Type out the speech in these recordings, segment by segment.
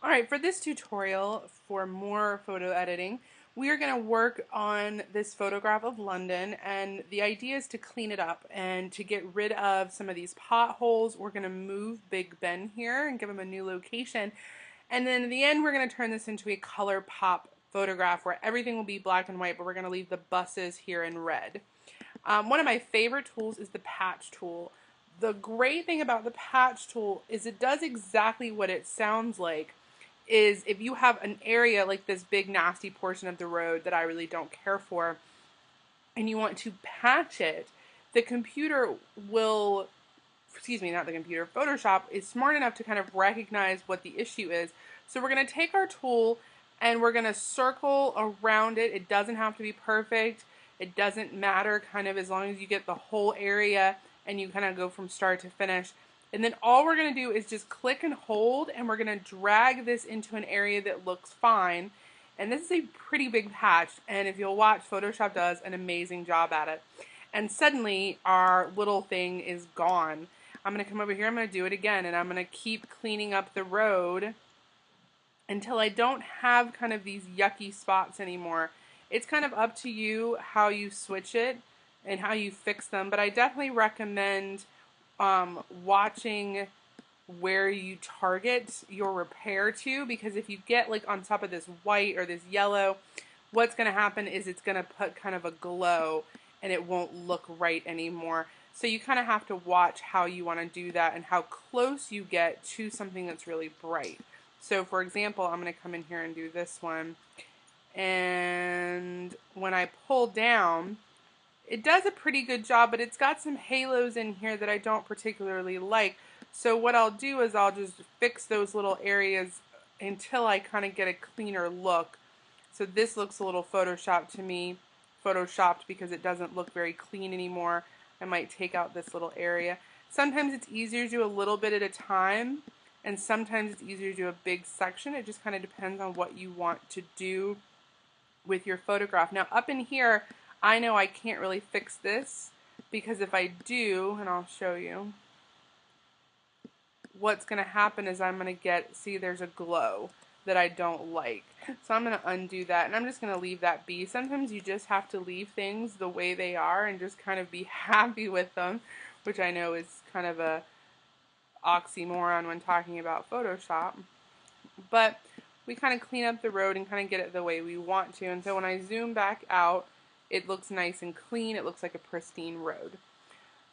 Alright, for this tutorial for more photo editing, we are going to work on this photograph of London, and the idea is to clean it up and to get rid of some of these potholes. We're going to move Big Ben here and give him a new location, and then in the end we're going to turn this into a color pop photograph where everything will be black and white, but we're going to leave the buses here in red. One of my favorite tools is the patch tool. The great thing about the patch tool is it does exactly what it sounds like. Is if you have an area like this big nasty portion of the road that I really don't care for and you want to patch it, the computer will, excuse me, not the computer, Photoshop is smart enough to kind of recognize what the issue is. So we're going to take our tool and we're going to circle around it. It doesn't have to be perfect. It doesn't matter, kind of, as long as you get the whole area and you kind of go from start to finish. And then all we're going to do is just click and hold, and we're going to drag this into an area that looks fine. And this is a pretty big patch, and if you'll watch, Photoshop does an amazing job at it. And suddenly our little thing is gone. I'm going to come over here, I'm going to do it again, and I'm going to keep cleaning up the road until I don't have kind of these yucky spots anymore. It's kind of up to you how you switch it and how you fix them, but I definitely recommend watching where you target your repair to, because if you get like on top of this white or this yellow, what's going to happen is it's going to put kind of a glow and it won't look right anymore. So you kind of have to watch how you want to do that and how close you get to something that's really bright. So for example, I'm going to come in here and do this one, and when I pull down, it does a pretty good job, but it's got some halos in here that I don't particularly like. So what I'll do is I'll just fix those little areas until I kind of get a cleaner look. So this looks a little photoshopped to me, photoshopped because it doesn't look very clean anymore. I might take out this little area. Sometimes it's easier to do a little bit at a time, and sometimes it's easier to do a big section. It just kind of depends on what you want to do with your photograph. Now up in here, I know I can't really fix this, because if I do, and I'll show you, what's going to happen is I'm going to get, see, there's a glow that I don't like. So I'm going to undo that, and I'm just going to leave that be. Sometimes you just have to leave things the way they are and just kind of be happy with them, which I know is kind of a oxymoron when talking about Photoshop. But we kind of clean up the road and kind of get it the way we want to. And so when I zoom back out, it looks nice and clean. It looks like a pristine road.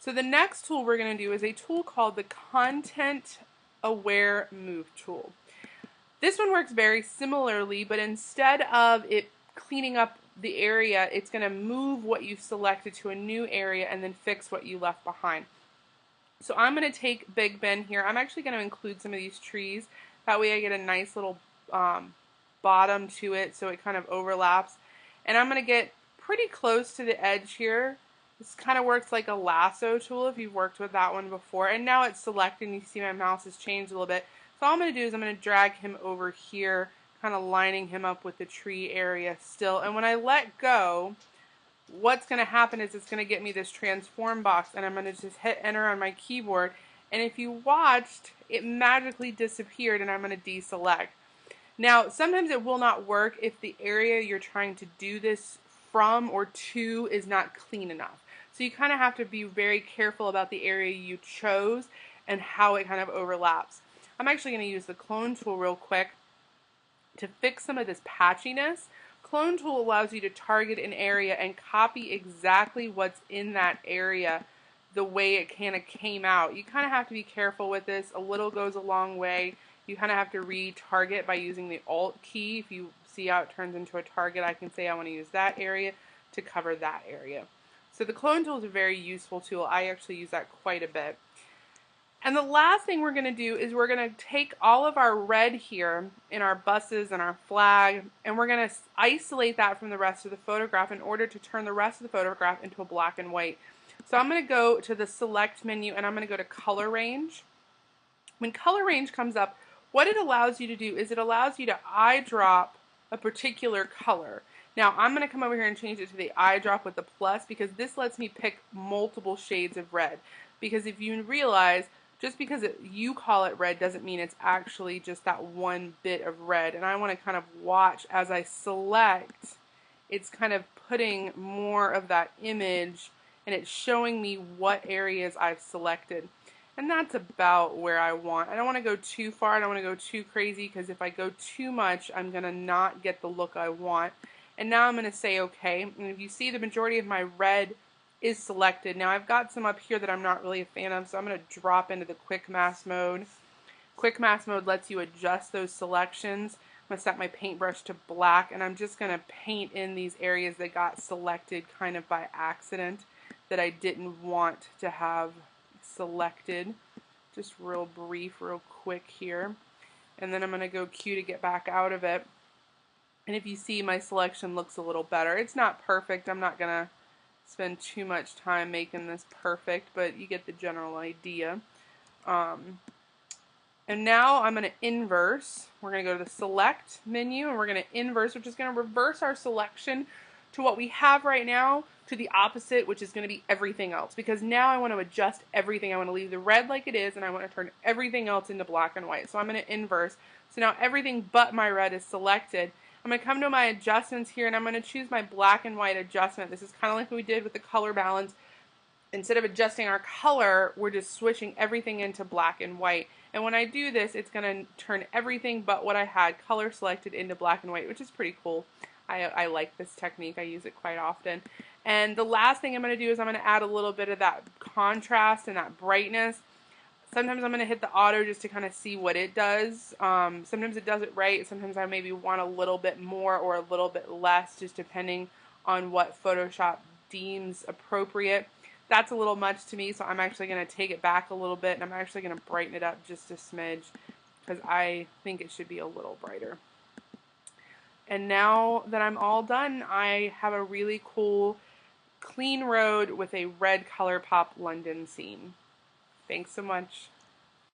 So the next tool we're going to do is a tool called the Content Aware Move tool. This one works very similarly, but instead of it cleaning up the area, it's going to move what you've selected to a new area and then fix what you left behind. So I'm going to take Big Ben here. I'm actually going to include some of these trees. That way I get a nice little bottom to it, so it kind of overlaps. And I'm going to get pretty close to the edge here. This kind of works like a lasso tool if you've worked with that one before. And now it's selected, and you see my mouse has changed a little bit. So all I'm going to do is I'm going to drag him over here, kind of lining him up with the tree area still. And when I let go, what's going to happen is it's going to get me this transform box, and I'm going to just hit enter on my keyboard, and if you watched, it magically disappeared, and I'm going to deselect. Now sometimes it will not work if the area you're trying to do this from or to is not clean enough. So you kind of have to be very careful about the area you chose and how it kind of overlaps. I'm actually going to use the clone tool real quick to fix some of this patchiness. Clone tool allows you to target an area and copy exactly what's in that area the way it kind of came out. You kind of have to be careful with this. A little goes a long way. You kind of have to retarget by using the Alt key. If you see how it turns into a target, I can say I want to use that area to cover that area. So the clone tool is a very useful tool. I actually use that quite a bit. And the last thing we're going to do is we're going to take all of our red here in our buses and our flag, and we're going to isolate that from the rest of the photograph in order to turn the rest of the photograph into a black and white. So I'm going to go to the select menu, and I'm going to go to color range. When color range comes up, what it allows you to do is it allows you to eyedrop a particular color. Now I'm going to come over here and change it to the eyedrop with the plus, because this lets me pick multiple shades of red. Because if you realize, just because you call it red doesn't mean it's actually just that one bit of red. And I want to kind of watch as I select, it's kind of putting more of that image and it's showing me what areas I've selected. And that's about where I want. I don't want to go too far. I don't want to go too crazy because if I go too much, I'm going to not get the look I want. And now I'm going to say okay. And if you see, the majority of my red is selected. Now I've got some up here that I'm not really a fan of, so I'm going to drop into the quick mask mode. Quick mask mode lets you adjust those selections. I'm going to set my paintbrush to black, and I'm just going to paint in these areas that got selected kind of by accident that I didn't want to have selected. Just real brief, real quick here. And then I'm going to go Q to get back out of it. And if you see, my selection looks a little better. It's not perfect. I'm not going to spend too much time making this perfect, but you get the general idea. And now I'm going to inverse. We're going to go to the select menu and we're going to inverse, which is going to reverse our selection to what we have right now to the opposite, which is going to be everything else. Because now I want to adjust everything. I want to leave the red like it is and I want to turn everything else into black and white. So I'm going to inverse. So now everything but my red is selected. I'm going to come to my adjustments here and I'm going to choose my black and white adjustment. This is kind of like what we did with the color balance. Instead of adjusting our color, we're just switching everything into black and white. And when I do this, it's going to turn everything but what I had color selected into black and white, which is pretty cool. I like this technique. I use it quite often. And the last thing I'm going to do is I'm going to add a little bit of that contrast and that brightness. Sometimes I'm going to hit the auto just to kind of see what it does. Sometimes it does it right. Sometimes I maybe want a little bit more or a little bit less, just depending on what Photoshop deems appropriate. That's a little much to me, so I'm actually going to take it back a little bit, and I'm actually going to brighten it up just a smidge because I think it should be a little brighter. And now that I'm all done, I have a really cool clean road with a red ColourPop London scene. Thanks so much.